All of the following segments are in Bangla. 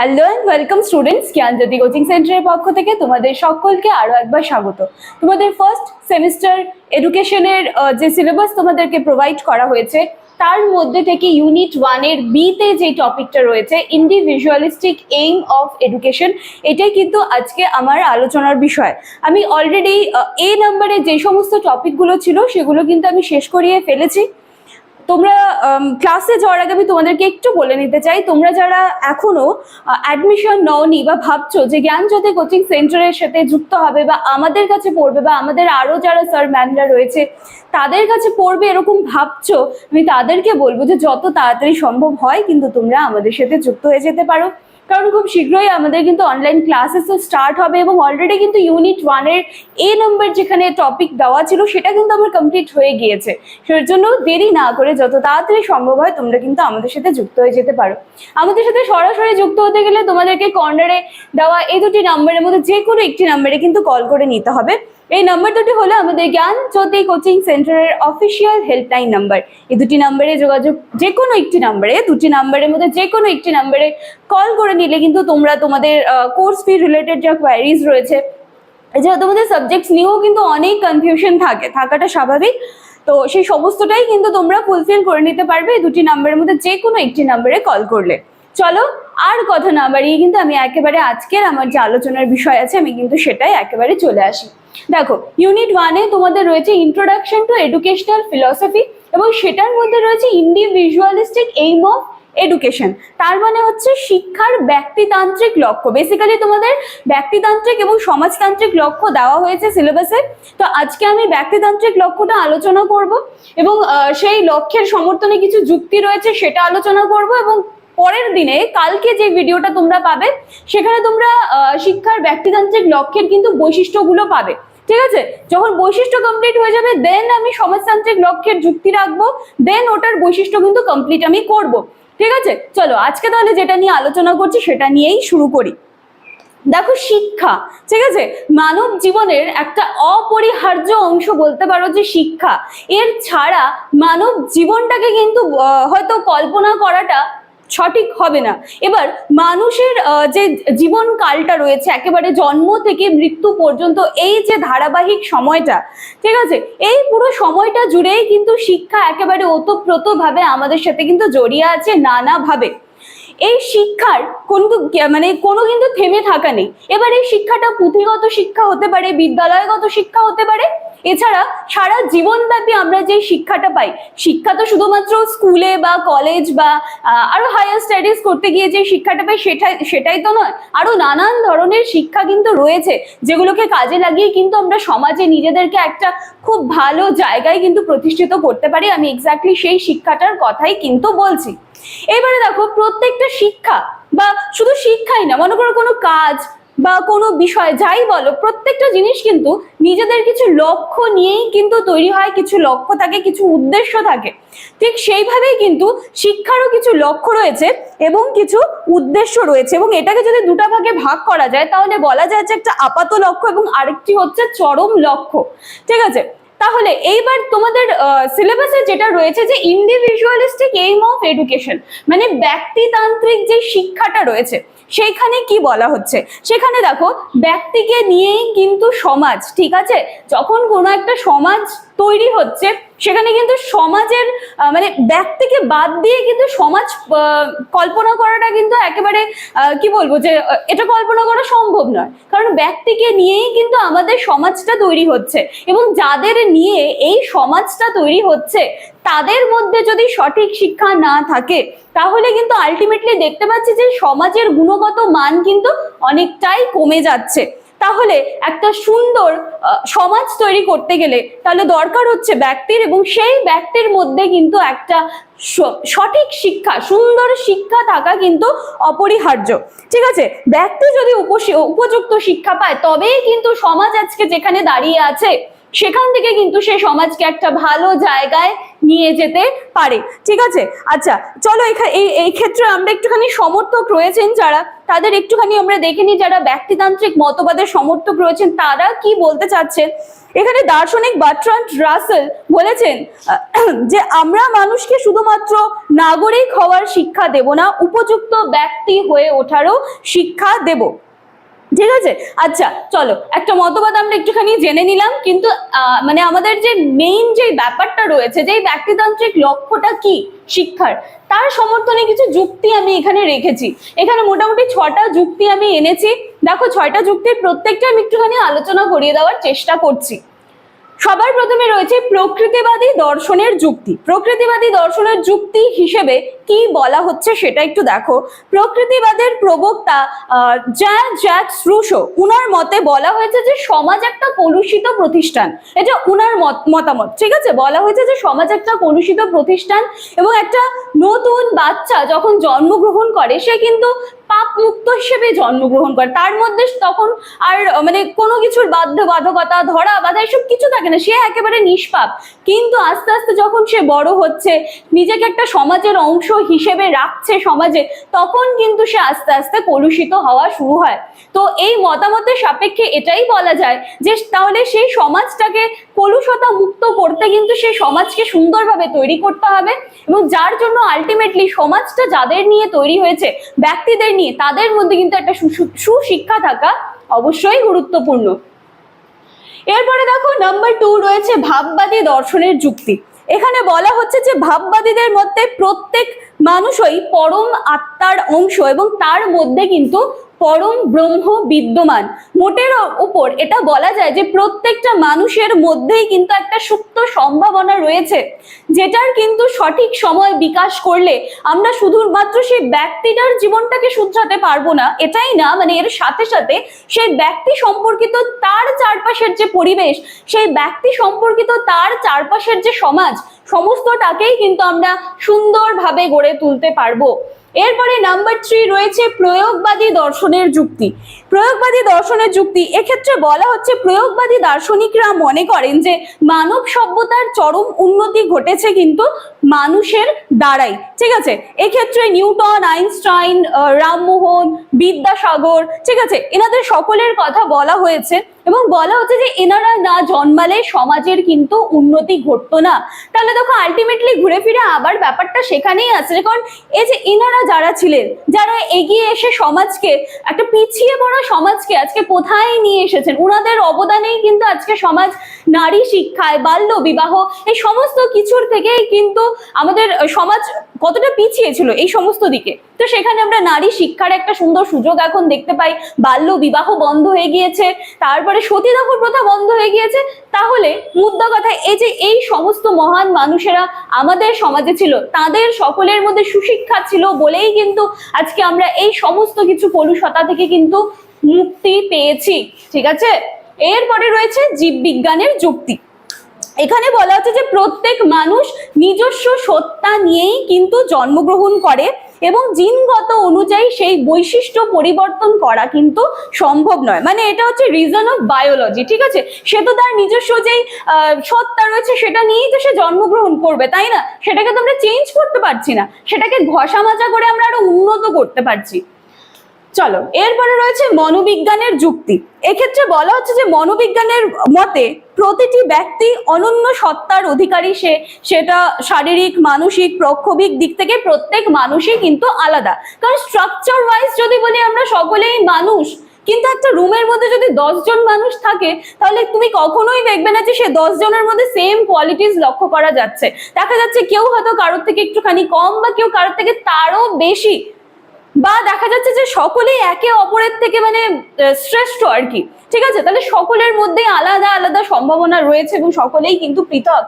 Hello and welcome students, Gyanjyoti coaching সেন্টারের পক্ষ থেকে তোমাদের সকলকে আরো একবার স্বাগত। তোমাদের ফার্স্ট সেমিস্টার এডুকেশনের যে সিলেবাস তোমাদেরকে প্রোভাইড করা হয়েছে তার মধ্যে থেকে ইউনিট 1 এর বি তে যে টপিকটা রয়েছে ইন্ডিভিজুয়ালিস্টিক এইম অফ এডুকেশন, এটাই কিন্তু আজকে আমার আলোচনার বিষয়। আমি অলরেডি এ নাম্বারে যে সমস্ত টপিকগুলো ছিল সেগুলো কিন্তু আমি শেষ করিয়ে ফেলেছি। তোমরা ক্লাসে যাওয়ার আগে আমি তোমাদেরকে একটু বলে নিতে চাই, তোমরা যারা এখনো অ্যাডমিশন নওনি বা ভাবছো যে জ্ঞানজ্যোতি কোচিং সেন্টারের সাথে যুক্ত হবে বা আমাদের কাছে পড়বে বা আমাদের আরো যারা স্যার ম্যামরা রয়েছে তাদের কাছে পড়বে এরকম ভাবছো, আমি তাদেরকে বলবো যে যত তাড়াতাড়ি সম্ভব হয় কিন্তু তোমরা আমাদের সাথে যুক্ত হয়ে যেতে পারো, কারণ খুব শীঘ্রই আমাদের কিন্তু অনলাইন ক্লাসেসও স্টার্ট হবে এবং অলরেডি কিন্তু ইউনিট 1 এর এ নাম্বার যেখানে টপিক দেওয়া ছিল সেটা কিন্তু আমার কমপ্লিট হয়ে গিয়েছে। সেই জন্য দেরি না করে যত তাড়াতাড়ি সম্ভব হয় তোমরা কিন্তু আমাদের সাথে যুক্ত হয়ে যেতে পারো। আমাদের সাথে সরাসরি যুক্ত হতে গেলে তোমাদেরকে কর্নারে দেওয়া এই দুটি নাম্বারের মধ্যে যে কোনো একটি নাম্বারে কিন্তু কল করে নিতে হবে। এই নাম্বার দুটি হলো আমাদের জ্ঞানজ্যোতি কোচিং সেন্টারের অফিসিয়াল হেল্পলাইন নাম্বার। এই দুটি নাম্বারে যোগাযোগ, যে কোনো একটি নাম্বারে, দুটি নাম্বারের মধ্যে যে কোনো একটি নাম্বারে কল করে নিলে কিন্তু তোমরা তোমাদের কোর্স ফি রিলেটেড যা কোয়ারিজ রয়েছে, এছাড়া তোমাদের সাবজেক্টস নিয়েও কিন্তু অনেক কনফিউশন থাকাটা স্বাভাবিক, তো সেই সমস্তটাই কিন্তু তোমরা ফুলফিল করে নিতে পারবে এই দুটি নাম্বারের মধ্যে যে কোনো একটি নাম্বারে কল করলে। চলো আর কথা না বাড়িয়ে কিন্তু আমি একেবারে আজকের আমার যে আলোচনার বিষয় আছে আমি কিন্তু সেটাই একেবারে চলে আসি। দেখো, ইউনিট 1 এ তোমাদের রয়েছে ইন্ট্রোডাকশন টু এডুকেশনাল ফিলসফি এবং সেটার মধ্যে রয়েছে ইন্ডিভিজুয়ালিস্টিক এইম অফ এডুকেশন। তার মানে হচ্ছে শিক্ষার ব্যক্তিতান্ত্রিক লক্ষ্য। বেসিক্যালি তোমাদের ব্যক্তিতান্ত্রিক এবং সমাজতান্ত্রিক লক্ষ্য দেওয়া হয়েছে সিলেবাসে, তো আজকে আমি ব্যক্তিতান্ত্রিক লক্ষ্যটা আলোচনা করব এবং সেই লক্ষ্যের সমর্থনে কিছু যুক্তি রয়েছে সেটা আলোচনা করব, এবং পরের দিনে কালকে যে ভিডিওটা তোমরা পাবে সেখানে তোমরা শিক্ষার ব্যক্তিতান্ত্রিক লক্ষ্যের কিন্তু বৈশিষ্ট্যগুলো পাবে। ঠিক আছে, যখন বৈশিষ্ট্য কমপ্লিট হয়ে যাবে দেন আমি সমাজতান্ত্রিক লক্ষ্যের যুক্তি রাখবো, দেন ওটার বৈশিষ্ট্য কিন্তু কমপ্লিট আমি করব। ঠিক আছে, চলো আজকে তাহলে যেটা নিয়ে আলোচনা করছি সেটা নিয়েই শুরু করি। দেখো, শিক্ষা, ঠিক আছে, মানব জীবনের একটা অপরিহার্য অংশ বলতে পারো যে শিক্ষা। এর ছাড়া মানব জীবনটাকে কিন্তু হয়তো কল্পনা করাটা সঠিক হবে না। এবার মানুষের যে জীবন কালটা রয়েছে একেবারে জন্ম থেকে মৃত্যু পর্যন্ত, এই যে ধারাবাহিক সময়টা, ঠিক আছে, এই পুরো সময়টা জুড়েই কিন্তু শিক্ষা একেবারে ওতপ্রোতভাবে আমাদের সাথে কিন্তু জড়িয়ে আছে নানাভাবে। এই শিক্ষার কোনো কিন্তু থেমে থাকা নেই। এবার এই শিক্ষাটা পুঁথিগত শিক্ষা হতে পারে, বিদ্যালয়গত শিক্ষা হতে পারে, এছাড়া সারা জীবনব্যাপী আমরা যে শিক্ষাটা পাই, শিক্ষা তো শুধুমাত্র স্কুলে বা কলেজ বা আরো হায়ার স্টাডিজ করতে গিয়ে যে শিক্ষাটা পাই সেটাই তো নয়, আরো নানান ধরনের শিক্ষা কিন্তু রয়েছে যেগুলোকে কাজে লাগিয়ে কিন্তু আমরা সমাজে নিজেদেরকে একটা খুব ভালো জায়গায় কিন্তু প্রতিষ্ঠিত করতে পারি। আমি এক্স্যাক্টলি সেই শিক্ষাটার কথাই কিন্তু বলছি। এবারে দেখো, প্রত্যেকটা শিক্ষা বা শুধু শিক্ষাই না, মনে করো কোনো কাজ বা কোনো বিষয় যাই বলো, প্রত্যেকটা জিনিস কিন্তু নিজেদের কিছু লক্ষ্য নিয়েই কিন্তু তৈরি হয়, কিছু লক্ষ্য থাকে, কিছু উদ্দেশ্য থাকে। ঠিক সেইভাবেই কিন্তু শিক্ষারও কিছু লক্ষ্য রয়েছে এবং কিছু উদ্দেশ্য রয়েছে, এবং এটাকে যদি দুটা ভাগে ভাগ করা যায় তাহলে বলা যায় যে একটা আপাত লক্ষ্য এবং আরেকটি হচ্ছে চরম লক্ষ্য। ঠিক আছে, তাহলে এইবার তোমাদের সিলেবাসে যেটা রয়েছে যে ইন্ডিভিজুয়ালিস্টিক এইম অফ এডুকেশন, মানে ব্যক্তিতান্ত্রিক যে শিক্ষাটা রয়েছে সেইখানে কি বলা হচ্ছে, সেখানে দেখো ব্যক্তিকে নিয়েই কিন্তু সমাজ, ঠিক আছে, যখন কোনো একটা সমাজ তৈরি হচ্ছে সেখানে কিন্তু সমাজের ব্যক্তিকে বাদ দিয়ে কিন্তু সমাজ কল্পনা করাটা কিন্তু একেবারে কি বলবো যে এটা কল্পনা করা সম্ভব নয়, কারণ ব্যক্তিকে নিয়েই কিন্তু আমাদের সমাজটা তৈরি হচ্ছে, এবং যাদের নিয়ে এই সমাজটা তৈরি হচ্ছে তাদের মধ্যে যদি সঠিক শিক্ষা না থাকে তাহলে কিন্তু আলটিমেটলি দেখতে পাচ্ছি যে সমাজের গুণগত মান কিন্তু অনেকটাই কমে যাচ্ছে। তাহলে একটা সুন্দর সমাজ তৈরি করতে গেলে তাহলে দরকার হচ্ছে ব্যক্তির, এবং সেই ব্যক্তির মধ্যে কিন্তু একটা সঠিক শিক্ষা, সুন্দর শিক্ষা থাকা কিন্তু অপরিহার্য। ঠিক আছে, ব্যক্তি যদি উপযুক্ত শিক্ষা পায় তবেই কিন্তু সমাজ আজকে যেখানে দাঁড়িয়ে আছে সেখান থেকে কিন্তু সে সমাজকে একটা ভালো জায়গায় নিয়ে যেতে পারে। ঠিক আছে, আচ্ছা চলো এই ক্ষেত্রে আমরা একটুখানি সমর্থক রয়েছেন যারা, তাদের একটুখানি আমরা দেখে নিই। যারা ব্যক্তিতান্ত্রিক মতবাদের সমর্থক রয়েছেন তারা কি বলতে চাচ্ছেন। এখানে দার্শনিক বার্ট্রান্ড রাসেল বলেছেন যে আমরা মানুষকে শুধুমাত্র নাগরিক হওয়ার শিক্ষা দেব না, উপযুক্ত ব্যক্তি হয়ে ওঠারও শিক্ষা দেব। ঠিক আছে, আচ্ছা চলো একটা মতবাদ আমরা একটুখানি জেনে নিলাম, কিন্তু মানে আমাদের যে মেইন যে ব্যাপারটা রয়েছে, যে ব্যক্তিতান্ত্রিক লক্ষ্যটা কি শিক্ষার, তার সমর্থনে কিছু যুক্তি আমি এখানে রেখেছি। এখানে মোটামুটি 6টা যুক্তি আমি এনেছি। দেখো 6টা যুক্তির প্রত্যেকটা আমি একটুখানি আলোচনা করিয়ে দেওয়ার চেষ্টা করছি। সবার প্রথমে রয়েছে প্রকৃতিবাদী দর্শনের যুক্তি। প্রকৃতিবাদী দর্শনের যুক্তি হিসেবে কি বলা হচ্ছে সেটা একটু দেখো। প্রকৃতিবাদের প্রবক্তা জ্যাক্স রুশো, উনার মতে বলা হয়েছে যে সমাজ একটা কলুষিত প্রতিষ্ঠান। এটা উনার মতামত। ঠিক আছে, বলা হয়েছে যে সমাজ একটা কলুষিত প্রতিষ্ঠান এবং একটা নতুন বাচ্চা যখন জন্মগ্রহণ করে সে কিন্তু পাপ মুক্ত হিসেবে জন্মগ্রহণ করে, তার মধ্যে তখন আর মানে কোনো কিছুর বাধ্যবাধকতা ধরা বাধা এসব কিছু থাকে না, সে একেবারে নিষ্পাপ। কিন্তু আস্তে আস্তে যখন সে বড় হচ্ছে, নিজেকে একটা সমাজের অংশ হিসেবে রাখছে সমাজে, তখন কিন্তু সে আস্তে আস্তে কলুষিত হওয়া শুরু হয়। তো এই মতামতের সাপেক্ষে এটাই বলা যায় যে তাহলে সেই সমাজটাকে কলুষতা মুক্ত করতে কিন্তু সেই সমাজকে সুন্দরভাবে তৈরি করতে হবে, এবং যার জন্য আলটিমেটলি সমাজটা যাদের নিয়ে তৈরি হয়েছে, ব্যক্তিদের নিয়ে, তাদের মধ্যে কিন্তু একটা সুশিক্ষা থাকা অবশ্যই গুরুত্বপূর্ণ। এরপরে দেখো নাম্বার 2 রয়েছে ভাববাদী দর্শনের যুক্তি। এখানে বলা হচ্ছে যে ভাববাদীদের মধ্যে প্রত্যেক মানুষই পরম আত্মার অংশ এবং তার মধ্যে কিন্তু পরম ব্রহ্ম বিদ্যমান। মোটের উপর এটা বলা যায় যে প্রত্যেকটা মানুষের মধ্যেই কিন্তু একটা সুপ্ত সম্ভাবনা রয়েছে, যেটার কিন্তু সঠিক সময় বিকাশ করলে আমরা শুধুমাত্র সেই ব্যক্তিটার জীবনটাকে শুধরাতে পারবো না, এটাই না, মানে এর সাথে সাথে সেই ব্যক্তি সম্পর্কিত তার চারপাশের যে পরিবেশ, সেই ব্যক্তি সম্পর্কিত তার চারপাশের যে সমাজ, সমস্তটাকেই কিন্তু আমরা সুন্দরভাবে গড়ে তুলতে পারবো। এরপরে নাম্বার 3 রয়েছে প্রয়োগবাদী দর্শনের যুক্তি। প্রয়োগবাদী দর্শনের যুক্তি, এক্ষেত্রে বলা হচ্ছে প্রয়োগবাদী দার্শনিকরা মনে করেন যে মানব সভ্যতার চরম উন্নতি ঘটেছে কিন্তু মানুষের দ্বারাই। ঠিক আছে, এক্ষেত্রে নিউটন, আইনস্টাইন, রামমোহন, বিদ্যাসাগর, ঠিক আছে, এনাদের সকলের কথা বলা হয়েছে এবং বলা হচ্ছে যে এনারা না জন্মালে সমাজের কিন্তু উন্নতি ঘটতো না। তাহলে দেখো আলটিমেটলি ঘুরে ফিরে আবার ব্যাপারটা সেখানেই আছে, কারণ এই যে এনারা যারা ছিলেন, যারা এগিয়ে এসে সমাজকে, একটা পিছিয়ে পড়া সমাজকে আজকে কোথায় নিয়ে এসেছেন, ওনাদের অবদানেই কিন্তু আজকে সমাজ নারী শিক্ষায়, বাল্য বিবাহ, এই সমস্ত কিছুর থেকেই কিন্তু আমাদের সমাজ কতটা পিছিয়ে ছিল এই সমস্ত দিকে। তো সেখানে আমরা নারী শিক্ষার একটা সুন্দর সুযোগ এখন দেখতে পাই, বাল্য বিবাহ বন্ধ হয়ে গিয়েছে, তারপরে সতীদাহ প্রথা বন্ধ হয়ে গিয়েছে। তাহলে মুদ্রা কথা এই যে এই সমস্ত মহান মানুষেরা আমাদের সমাজে ছিল, তাদের সকলের মধ্যে সুশিক্ষা ছিল বলেই কিন্তু আজকে আমরা এই সমস্ত কিছু কলুষতা থেকে কিন্তু মুক্তি পেয়েছি। ঠিক আছে, এরপরে রয়েছে জীববিজ্ঞানের যুক্তি। এখানে বলা হচ্ছে যে প্রত্যেক মানুষ নিজস্ব সত্তা নিয়েই কিন্তু জন্মগ্রহণ করে এবং জিনগত অনুযায়ী সেই বৈশিষ্ট্য পরিবর্তন করা কিন্তু সম্ভব নয়। মানে এটা হচ্ছে রিজন অফ বায়োলজি। ঠিক আছে, সে তো তার নিজস্ব যেই সত্তা রয়েছে সেটা নিয়েই তো সে জন্মগ্রহণ করবে, তাই না? সেটাকে তো আমরা চেঞ্জ করতে পারছি না, সেটাকে ঘষা মাজা করে আমরা আরো উন্নত করতে পারছি। চলো এরপরে রয়েছে মনোবিজ্ঞানের যুক্তি। এক্ষেত্রে বলা হচ্ছে যে মনোবিজ্ঞানের মতে প্রতিটি ব্যক্তি অনন্য সত্তার অধিকারী, সেটা শারীরিক, মানসিক, প্রক্ষোভিক দিক থেকে প্রত্যেক মানুষই কিন্তু আলাদা। কারণ স্ট্রাকচার ওয়াইজ যদি বলি আমরা সকলেই মানুষ, কিন্তু একটা রুমের মধ্যে যদি 10 জন মানুষ থাকে তাহলে তুমি কখনোই দেখবে না যে সে 10 জনের মধ্যে সেম কোয়ালিটিস লক্ষ্য করা যাচ্ছে। দেখা যাচ্ছে কেউ হয়তো কারোর থেকে একটুখানি কম বা কেউ কারোর থেকে তারও বেশি, বা দেখা যাচ্ছে যে সকলেই একে অপরের থেকে মানে শ্রেষ্ঠ আর কি। ঠিক আছে, তাহলে সকলের মধ্যে আলাদা আলাদা সম্ভাবনা রয়েছে এবং সকলেই কিন্তু পৃথক।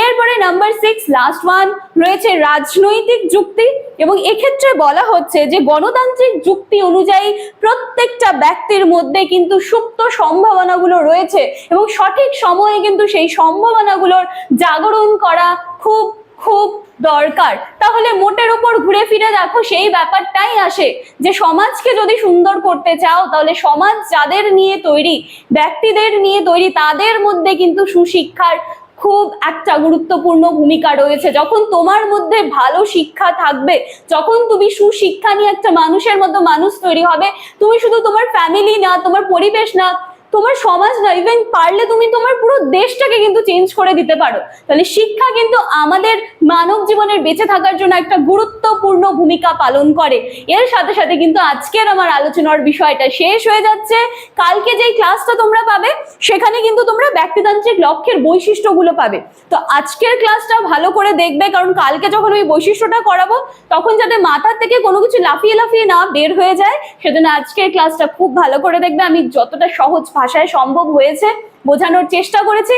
এরপরে নাম্বার 6 লাস্ট ওয়ান রয়েছে রাজনৈতিক যুক্তি, এবং এক্ষেত্রে বলা হচ্ছে যে গণতান্ত্রিক যুক্তি অনুযায়ী প্রত্যেকটা ব্যক্তির মধ্যে কিন্তু সুপ্ত সম্ভাবনাগুলো রয়েছে এবং সঠিক সময়ে কিন্তু সেই সম্ভাবনাগুলোর জাগরণ করা খুব খুব দরকার। তাহলে মোটের উপর ঘুরে ফিরে দেখো সেই ব্যাপারটাই আসে যে সমাজকে যদি সুন্দর করতে চাও তাহলে সমাজ যাদের নিয়ে তৈরি, ব্যক্তিদের নিয়ে তৈরি, তাদের মধ্যে কিন্তু সুশিক্ষার খুব একটা গুরুত্বপূর্ণ ভূমিকা রয়েছে। যখন তোমার মধ্যে ভালো শিক্ষা থাকবে, যখন তুমি সুশিক্ষা নিয়ে একটা মানুষের মতো মানুষ তৈরি হবে, তুমি শুধু তোমার ফ্যামিলি না, তোমার পরিবেশ না, তোমার সমাজ না, ইভেন পারলে তুমি তোমার পুরো দেশটাকে কিন্তু চেঞ্জ করে দিতে পারো। তাহলে শিক্ষা কিন্তু আমাদের মানব জীবনের বেঁচে থাকার জন্য একটা গুরুত্বপূর্ণ ভূমিকা পালন করে। এর সাথে সাথে কিন্তু আজকের আমার আলোচনার বিষয়টা শেষ হয়ে যাচ্ছে। কালকে যেই ক্লাসটা তোমরা পাবে সেখানে কিন্তু তোমরা ব্যক্তিতান্ত্রিক লক্ষ্যের বৈশিষ্ট্যগুলো পাবে। তো আজকের ক্লাসটা ভালো করে দেখবে, কারণ কালকে যখন ওই বৈশিষ্ট্যটা করাবো তখন যাতে মাথার থেকে কোনো কিছু লাফিয়ে লাফিয়ে না বের হয়ে যায়, সেজন্য আজকের ক্লাসটা খুব ভালো করে দেখবে। আমি যতটা সহজ ভাষায় সম্ভব হয়েছে বোঝানোর চেষ্টা করেছি।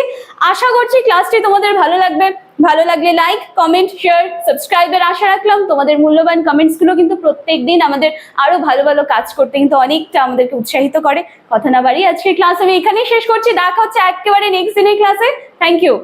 আশা করছি ক্লাসটি তোমাদের ভালো লাগবে। ভালো লাগলে লাইক, কমেন্ট, শেয়ার, সাবস্ক্রাইবের আশা রাখলাম। তোমাদের মূল্যবান কমেন্টস গুলো কিন্তু প্রত্যেকদিন আমাদের আরো ভালো ভালো কাজ করতে কিন্তু অনেকটা আমাদেরকে উৎসাহিত করে। কথা না বাড়িয়ে আজকের ক্লাস আমি এখানেই শেষ করছি। দেখা হচ্ছে একেবারে নেক্সট দিনের ক্লাসে। Thank you.